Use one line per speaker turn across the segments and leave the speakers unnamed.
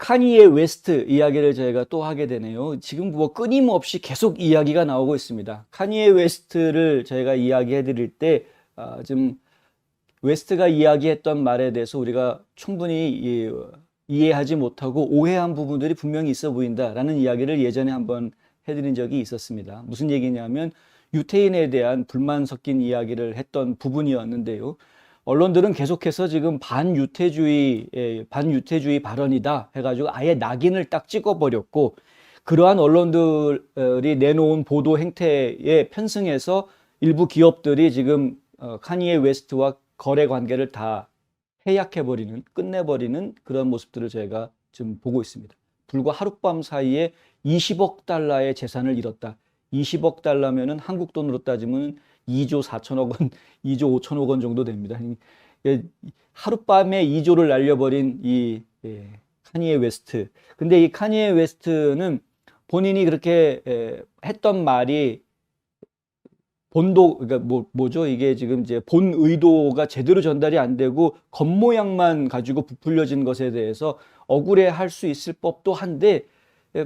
카니에 웨스트 이야기를 저희가 또 하게 되네요. 지금 뭐 끊임없이 계속 이야기가 나오고 있습니다. 카니에 웨스트를 저희가 이야기해 드릴 때, 좀 웨스트가 이야기했던 말에 대해서 우리가 충분히 이해하지 못하고 오해한 부분들이 분명히 있어 보인다라는 이야기를 예전에 한번 해드린 적이 있었습니다. 무슨 얘기냐면 유태인에 대한 불만 섞인 이야기를 했던 부분이었는데요. 언론들은 계속해서 지금 반유태주의 발언이다 해가지고 아예 낙인을 딱 찍어버렸고, 그러한 언론들이 내놓은 보도 행태에 편승해서 일부 기업들이 지금 카니에 웨스트와 거래 관계를 다 해약해버리는, 끝내버리는 그런 모습들을 저희가 지금 보고 있습니다. 불과 하룻밤 사이에 20억 달러의 재산을 잃었다. 20억 달러면은 한국 돈으로 따지면 2조 4천억 원, 2조 5천억 원 정도 됩니다. 하룻밤에 2조를 날려버린 이 카니에 웨스트. 근데 이 카니에 웨스트는 본인이 그렇게 했던 말이 그러니까 뭐죠? 이게 지금 이제 본 의도가 제대로 전달이 안 되고 겉모양만 가지고 부풀려진 것에 대해서 억울해할 수 있을 법도 한데,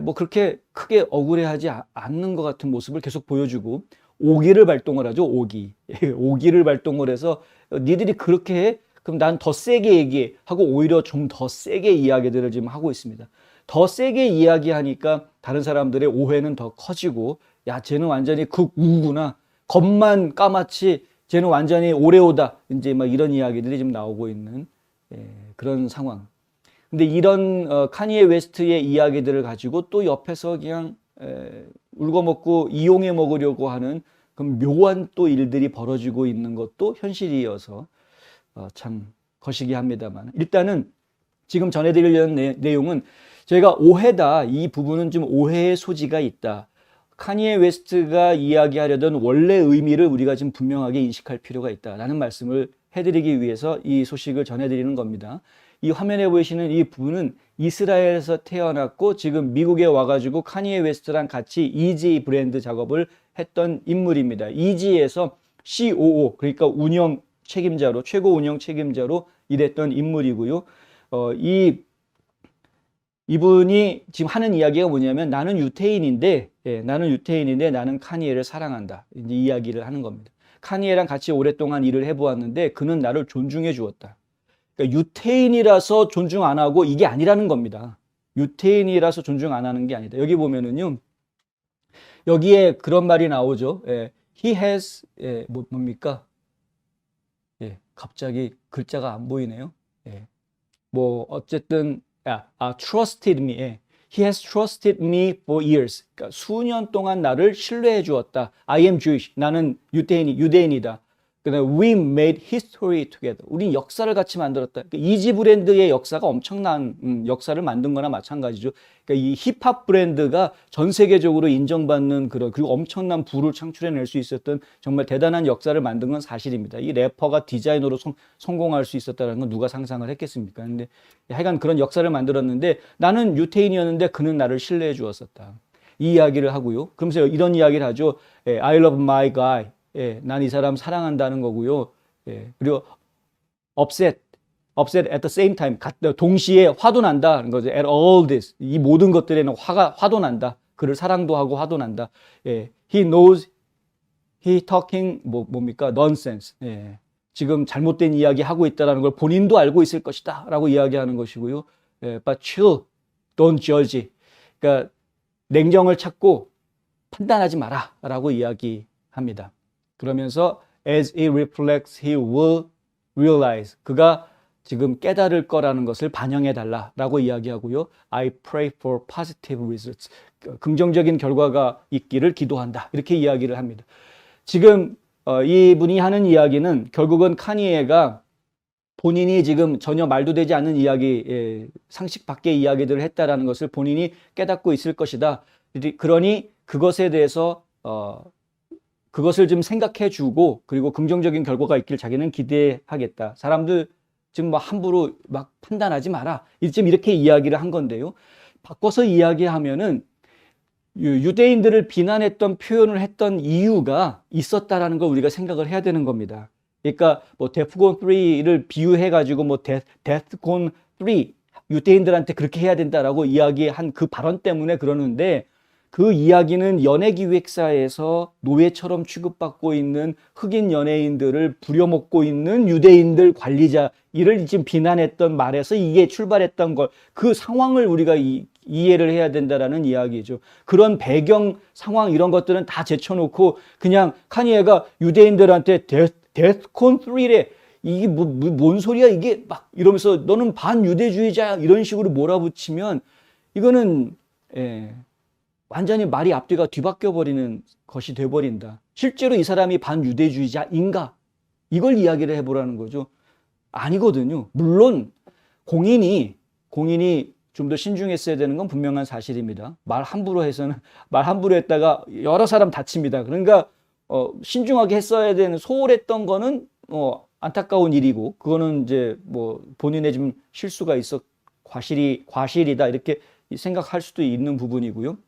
뭐 그렇게 크게 억울해하지 않는 것 같은 모습을 계속 보여주고 오기를 발동을 하죠. 오기를 발동을 해서 니들이 그렇게 해? 그럼 난 더 세게 얘기해 하고 오히려 좀 더 세게 이야기들을 지금 하고 있습니다. 더 세게 이야기하니까 다른 사람들의 오해는 더 커지고, 야, 쟤는 완전히 극우구나, 겉만 까맣지 쟤는 완전히 오레오다, 이제 막 이런 이야기들이 지금 나오고 있는 그런 상황. 근데 이런 카니에 웨스트의 이야기들을 가지고 또 옆에서 그냥 울고먹고 이용해 먹으려고 하는 그런 묘한 또 일들이 벌어지고 있는 것도 현실이어서 참 거시기합니다만, 일단은 지금 전해드리려는 내용은 저희가 오해다, 이 부분은 좀 오해의 소지가 있다, 카니에 웨스트가 이야기하려던 원래 의미를 우리가 지금 분명하게 인식할 필요가 있다라는 말씀을 해드리기 위해서 이 소식을 전해드리는 겁니다. 이 화면에 보이시는 이 부분은 이스라엘에서 태어났고 지금 미국에 와가지고 카니에 웨스트랑 같이 이지 브랜드 작업을 했던 인물입니다. 이지에서 COO, 그러니까 운영 책임자로, 최고 운영 책임자로 일했던 인물이고요. 이분이 지금 하는 이야기가 뭐냐면 나는 유태인인데 나는 카니에를 사랑한다, 이제 이야기를 하는 겁니다. 카니에랑 같이 오랫동안 일을 해보았는데 그는 나를 존중해 주었다. 그러니까 유태인이라서 존중 안 하고 이게 아니라는 겁니다. 유태인이라서 존중 안 하는 게 아니다. 여기 보면은요, 여기에 그런 말이 나오죠. He has, 뭡니까? 갑자기 글자가 안 보이네요. 뭐 어쨌든 trusted me. He has trusted me for years. 그러니까 수년 동안 나를 신뢰해 주었다. I am Jewish. 나는 유대인이다. 그다음에 we made history together. 우린 역사를 같이 만들었다. 그러니까 이지 브랜드의 역사가 엄청난 역사를 만든 거나 마찬가지죠. 그러니까 이 힙합 브랜드가 전 세계적으로 인정받는 그리고 엄청난 부를 창출해낼 수 있었던 정말 대단한 역사를 만든 건 사실입니다. 이 래퍼가 디자이너로 성공할 수 있었다는 건 누가 상상을 했겠습니까? 근데 하여간 그런 역사를 만들었는데 나는 유태인이었는데 그는 나를 신뢰해 주었었다. 이 이야기를 하고요. 그러면서 이런 이야기를 하죠. I love my guy. 난 이 사람 사랑한다는 거고요. 그리고 upset at the same time, 동시에 화도 난다는 거죠. At all this, 이 모든 것들에는 화도 난다. 그를 사랑도 하고 화도 난다. He knows he talking 뭡니까? nonsense. 지금 잘못된 이야기 하고 있다는 걸 본인도 알고 있을 것이다라고 이야기하는 것이고요. But chill, don't judge. 그러니까 냉정을 찾고 판단하지 마라라고 이야기합니다. 그러면서 as it reflects, he will realize. 그가 지금 깨달을 거라는 것을 반영해 달라라고 이야기하고요. I pray for positive results. 긍정적인 결과가 있기를 기도한다. 이렇게 이야기를 합니다. 지금 이분이 하는 이야기는 결국은 카니에가 본인이 지금 전혀 말도 되지 않는 이야기, 상식 밖의 이야기들을 했다라는 것을 본인이 깨닫고 있을 것이다. 그러니 그것에 대해서 그것을 좀 생각해 주고 그리고 긍정적인 결과가 있길 자기는 기대하겠다. 사람들 지금 뭐 함부로 막 판단하지 마라. 지금 이렇게 이야기를 한 건데요. 바꿔서 이야기하면은 유대인들을 비난했던 표현을 했던 이유가 있었다라는 걸 우리가 생각을 해야 되는 겁니다. 그러니까 뭐 데프콘 3를 비유해 가지고 뭐 데프콘 3 유대인들한테 그렇게 해야 된다라고 이야기한 그 발언 때문에 그러는데 그 이야기는 연예기획사에서 노예처럼 취급받고 있는 흑인 연예인들을 부려먹고 있는 유대인들 관리자 이를 지금 비난했던 말에서 이게 출발했던 걸 그 상황을 우리가 이해를 해야 된다라는 이야기죠. 그런 배경 상황 이런 것들은 다 제쳐놓고 그냥 카니에가 유대인들한테 데스콘 3래 이게 뭔 소리야 이게 막 이러면서 너는 반유대주의자 이런 식으로 몰아붙이면 이거는 완전히 말이 앞뒤가 뒤바뀌어 버리는 것이 돼버린다. 실제로 이 사람이 반유대주의자인가? 이걸 이야기를 해보라는 거죠. 아니거든요. 물론 공인이 좀 더 신중했어야 되는 건 분명한 사실입니다. 말 함부로 했다가 여러 사람 다칩니다. 그러니까 신중하게 했어야 되는 소홀했던 거는 안타까운 일이고 그거는 이제 뭐 본인의 좀 실수가 있어 과실이다 이렇게 생각할 수도 있는 부분이고요.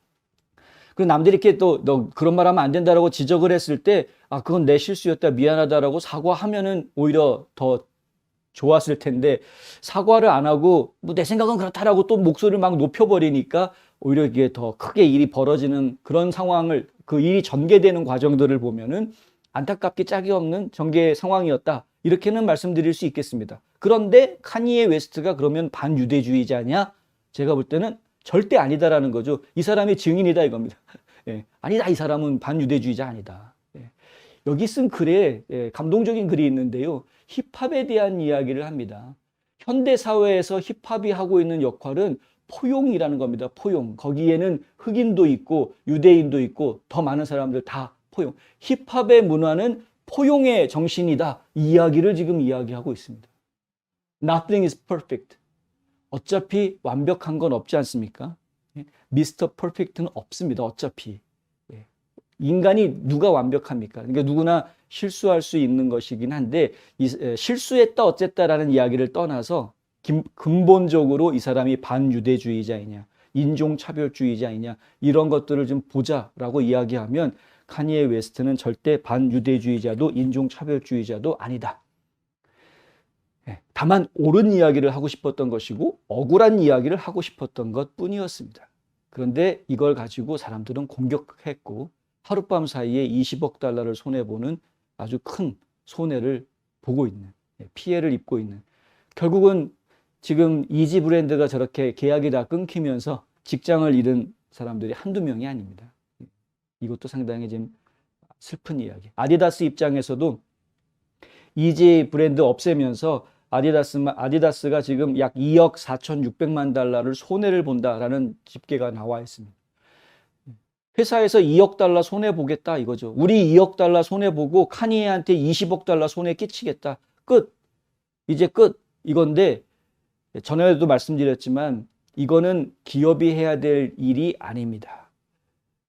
그 남들이 이렇게 또 너 그런 말 하면 안 된다라고 지적을 했을 때 그건 내 실수였다 미안하다라고 사과하면은 오히려 더 좋았을 텐데 사과를 안 하고 뭐 내 생각은 그렇다라고 또 목소리를 막 높여버리니까 오히려 이게 더 크게 일이 벌어지는 그런 상황을 그 일이 전개되는 과정들을 보면은 안타깝게 짝이 없는 전개 상황이었다 이렇게는 말씀드릴 수 있겠습니다. 그런데 카니에 웨스트가 그러면 반유대주의자냐? 제가 볼 때는 절대 아니다라는 거죠. 이 사람이 증인이다 이겁니다. 아니다 이 사람은 반유대주의자 아니다. 여기 쓴 글에 감동적인 글이 있는데요. 힙합에 대한 이야기를 합니다. 현대 사회에서 힙합이 하고 있는 역할은 포용이라는 겁니다. 포용. 거기에는 흑인도 있고 유대인도 있고 더 많은 사람들 다 포용. 힙합의 문화는 포용의 정신이다. 이 이야기를 지금 이야기하고 있습니다. Nothing is perfect. 어차피 완벽한 건 없지 않습니까? 미스터 퍼펙트는 없습니다. 어차피. 인간이 누가 완벽합니까? 그러니까 누구나 실수할 수 있는 것이긴 한데 실수했다 어쨌다라는 이야기를 떠나서 근본적으로 이 사람이 반유대주의자이냐 인종차별주의자이냐 이런 것들을 좀 보자라고 이야기하면 카니에 웨스트는 절대 반유대주의자도 인종차별주의자도 아니다. 다만 옳은 이야기를 하고 싶었던 것이고 억울한 이야기를 하고 싶었던 것뿐이었습니다. 그런데 이걸 가지고 사람들은 공격했고 하룻밤 사이에 20억 달러를 손해보는 아주 큰 손해를 보고 있는 피해를 입고 있는 결국은 지금 이지 브랜드가 저렇게 계약이 다 끊기면서 직장을 잃은 사람들이 한두 명이 아닙니다. 이것도 상당히 좀 슬픈 이야기. 아디다스 입장에서도 이지 브랜드 없애면서 아디다스가 지금 약 2억 4,600만 달러를 손해를 본다라는 집계가 나와 있습니다. 회사에서 2억 달러 손해보겠다 이거죠. 우리 2억 달러 손해보고 카니에한테 20억 달러 손해 끼치겠다. 끝. 이제 끝. 이건데 전에도 말씀드렸지만 이거는 기업이 해야 될 일이 아닙니다.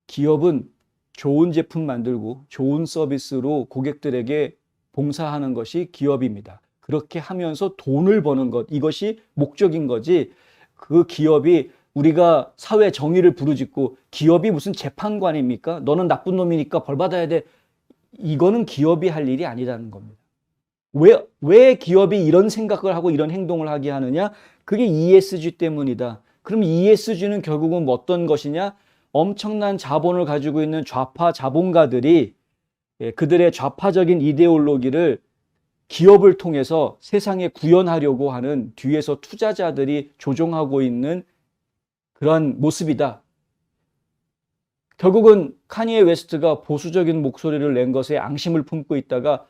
기업은 좋은 제품 만들고 좋은 서비스로 고객들에게 봉사하는 것이 기업입니다. 그렇게 하면서 돈을 버는 것 이것이 목적인 거지 그 기업이 우리가 사회 정의를 부르짖고 기업이 무슨 재판관입니까? 너는 나쁜 놈이니까 벌 받아야 돼. 이거는 기업이 할 일이 아니라는 겁니다. 왜 기업이 이런 생각을 하고 이런 행동을 하게 하느냐? 그게 ESG 때문이다. 그럼 ESG는 결국은 어떤 것이냐? 엄청난 자본을 가지고 있는 좌파 자본가들이 그들의 좌파적인 이데올로기를 기업을 통해서 세상에 구현하려고 하는 뒤에서 투자자들이 조종하고 있는 그러한 모습이다. 결국은 카니에 웨스트가 보수적인 목소리를 낸 것에 앙심을 품고 있다가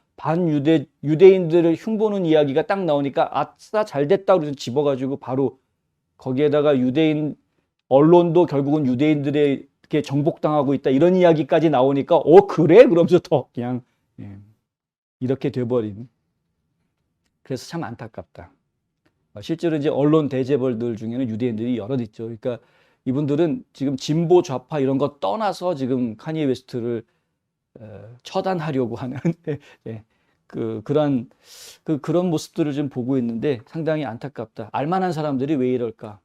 유대인들을 흉보는 이야기가 딱 나오니까 아싸 잘됐다 그래서 집어가지고 바로 거기에다가 유대인 언론도 결국은 유대인들에게 정복당하고 있다 이런 이야기까지 나오니까 그래? 그러면서 더 그냥 이렇게 돼버린. 그래서 참 안타깝다. 실제로 이제 언론 대재벌들 중에는 유대인들이 여럿 있죠. 그러니까 이분들은 지금 진보 좌파 이런 거 떠나서 지금 카니에 웨스트를 처단하려고 하는 그런 모습들을 좀 보고 있는데 상당히 안타깝다. 알만한 사람들이 왜 이럴까?